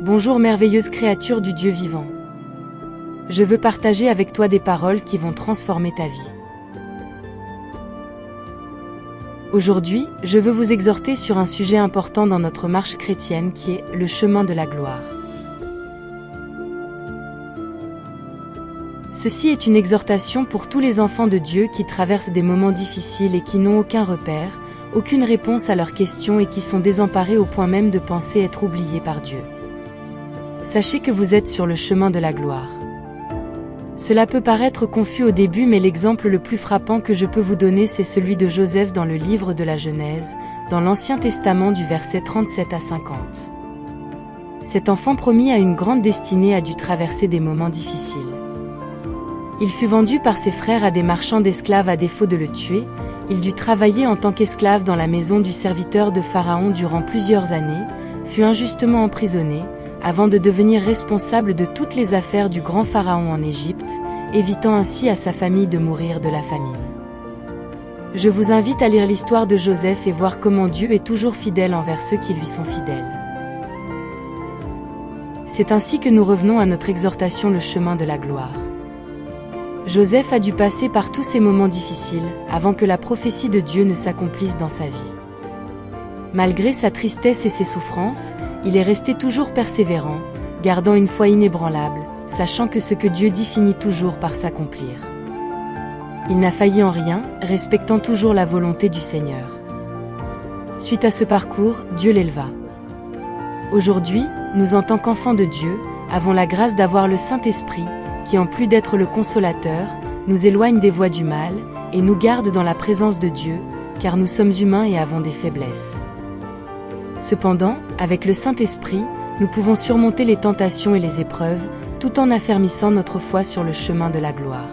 Bonjour merveilleuse créature du Dieu vivant. Je veux partager avec toi des paroles qui vont transformer ta vie. Aujourd'hui, je veux vous exhorter sur un sujet important dans notre marche chrétienne qui est le chemin de la gloire. Ceci est une exhortation pour tous les enfants de Dieu qui traversent des moments difficiles et qui n'ont aucun repère, aucune réponse à leurs questions et qui sont désemparés au point même de penser être oubliés par Dieu. Sachez que vous êtes sur le chemin de la gloire. Cela peut paraître confus au début, mais l'exemple le plus frappant que je peux vous donner, c'est celui de Joseph dans le livre de la Genèse, dans l'Ancien Testament du verset 37 à 50. Cet enfant promis à une grande destinée a dû traverser des moments difficiles. Il fut vendu par ses frères à des marchands d'esclaves à défaut de le tuer. Il dut travailler en tant qu'esclave dans la maison du serviteur de Pharaon durant plusieurs années, fut injustement emprisonné, avant de devenir responsable de toutes les affaires du grand Pharaon en Égypte, évitant ainsi à sa famille de mourir de la famine. Je vous invite à lire l'histoire de Joseph et voir comment Dieu est toujours fidèle envers ceux qui lui sont fidèles. C'est ainsi que nous revenons à notre exhortation, le chemin de la gloire. Joseph a dû passer par tous ces moments difficiles, avant que la prophétie de Dieu ne s'accomplisse dans sa vie. Malgré sa tristesse et ses souffrances, il est resté toujours persévérant, gardant une foi inébranlable, sachant que ce que Dieu dit finit toujours par s'accomplir. Il n'a failli en rien, respectant toujours la volonté du Seigneur. Suite à ce parcours, Dieu l'éleva. Aujourd'hui, nous en tant qu'enfants de Dieu, avons la grâce d'avoir le Saint-Esprit, qui en plus d'être le consolateur, nous éloigne des voies du mal, et nous garde dans la présence de Dieu, car nous sommes humains et avons des faiblesses. Cependant, avec le Saint-Esprit, nous pouvons surmonter les tentations et les épreuves, tout en affermissant notre foi sur le chemin de la gloire.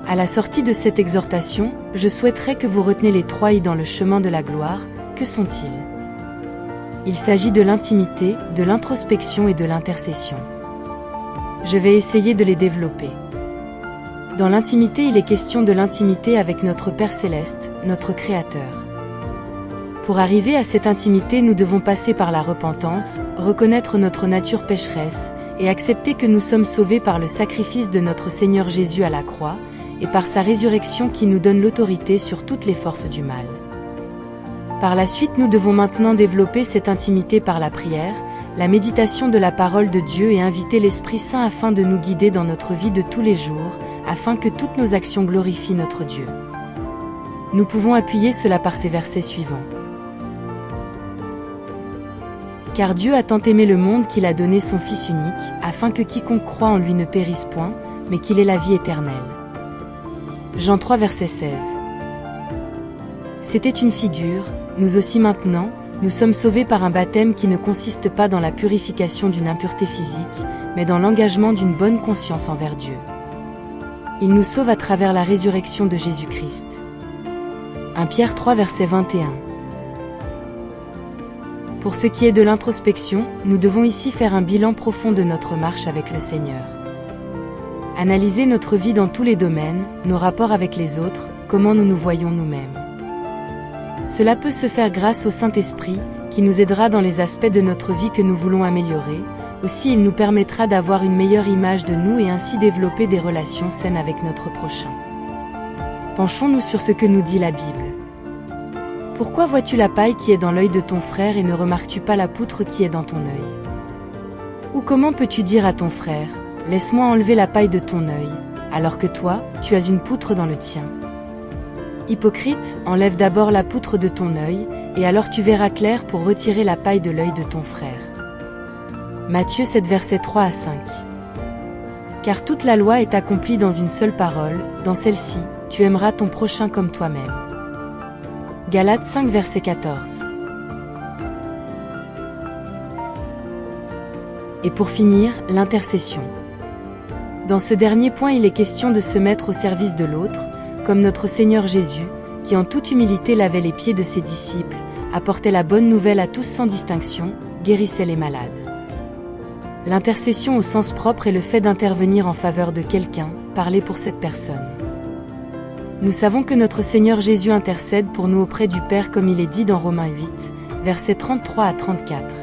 À la sortie de cette exhortation, je souhaiterais que vous reteniez les 3 I dans le chemin de la gloire. Que sont-ils ? Il s'agit de l'intimité, de l'introspection et de l'intercession. Je vais essayer de les développer. Dans l'intimité, il est question de l'intimité avec notre Père Céleste, notre Créateur. Pour arriver à cette intimité, nous devons passer par la repentance, reconnaître notre nature pécheresse, et accepter que nous sommes sauvés par le sacrifice de notre Seigneur Jésus à la croix, et par sa résurrection qui nous donne l'autorité sur toutes les forces du mal. Par la suite, nous devons maintenant développer cette intimité par la prière, la méditation de la parole de Dieu et inviter l'Esprit Saint afin de nous guider dans notre vie de tous les jours, afin que toutes nos actions glorifient notre Dieu. Nous pouvons appuyer cela par ces versets suivants. Car Dieu a tant aimé le monde qu'il a donné son Fils unique, afin que quiconque croit en lui ne périsse point, mais qu'il ait la vie éternelle. Jean 3 verset 16. C'était une figure. Nous aussi maintenant, nous sommes sauvés par un baptême qui ne consiste pas dans la purification d'une impureté physique, mais dans l'engagement d'une bonne conscience envers Dieu. Il nous sauve à travers la résurrection de Jésus-Christ. 1 Pierre 3 verset 21. Pour ce qui est de l'introspection, nous devons ici faire un bilan profond de notre marche avec le Seigneur. Analyser notre vie dans tous les domaines, nos rapports avec les autres, comment nous nous voyons nous-mêmes. Cela peut se faire grâce au Saint-Esprit, qui nous aidera dans les aspects de notre vie que nous voulons améliorer. Aussi, il nous permettra d'avoir une meilleure image de nous et ainsi développer des relations saines avec notre prochain. Penchons-nous sur ce que nous dit la Bible. Pourquoi vois-tu la paille qui est dans l'œil de ton frère et ne remarques-tu pas la poutre qui est dans ton œil ? Ou comment peux-tu dire à ton frère, « Laisse-moi enlever la paille de ton œil », alors que toi, tu as une poutre dans le tien ? Hypocrite, enlève d'abord la poutre de ton œil, et alors tu verras clair pour retirer la paille de l'œil de ton frère. Matthieu 7 versets 3 à 5. Car toute la loi est accomplie dans une seule parole, dans celle-ci, tu aimeras ton prochain comme toi-même. Galates 5 verset 14. Et pour finir, l'intercession. Dans ce dernier point, il est question de se mettre au service de l'autre, comme notre Seigneur Jésus, qui en toute humilité lavait les pieds de ses disciples, apportait la bonne nouvelle à tous sans distinction, guérissait les malades. L'intercession au sens propre est le fait d'intervenir en faveur de quelqu'un, parler pour cette personne. Nous savons que notre Seigneur Jésus intercède pour nous auprès du Père comme il est dit dans Romains 8, versets 33 à 34.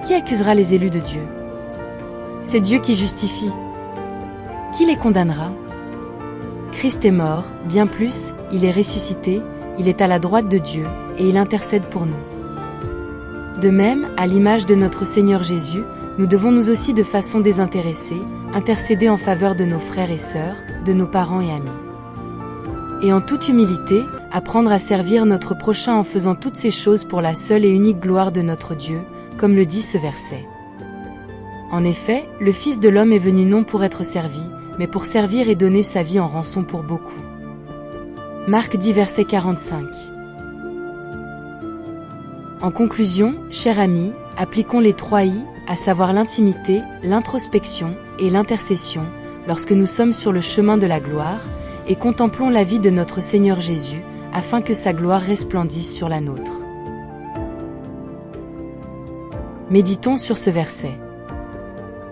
Qui accusera les élus de Dieu? C'est Dieu qui justifie. Qui les condamnera? Christ est mort, bien plus, il est ressuscité, il est à la droite de Dieu, et il intercède pour nous. De même, à l'image de notre Seigneur Jésus, nous devons nous aussi de façon désintéressée, intercéder en faveur de nos frères et sœurs, de nos parents et amis. Et en toute humilité, apprendre à servir notre prochain en faisant toutes ces choses pour la seule et unique gloire de notre Dieu, comme le dit ce verset. En effet, le Fils de l'homme est venu non pour être servi, mais pour servir et donner sa vie en rançon pour beaucoup. Marc 10 verset 45. En conclusion, chers amis, appliquons les 3 I, à savoir l'intimité, l'introspection et l'intercession, lorsque nous sommes sur le chemin de la gloire, et contemplons la vie de notre Seigneur Jésus, afin que sa gloire resplendisse sur la nôtre. Méditons sur ce verset.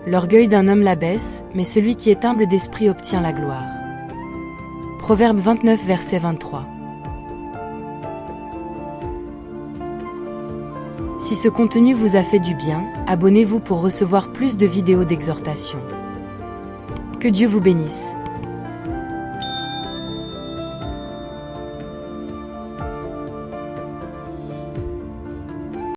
L'orgueil d'un homme l'abaisse, mais celui qui est humble d'esprit obtient la gloire. Proverbe 29 verset 23. Si ce contenu vous a fait du bien, abonnez-vous pour recevoir plus de vidéos d'exhortation. Que Dieu vous bénisse.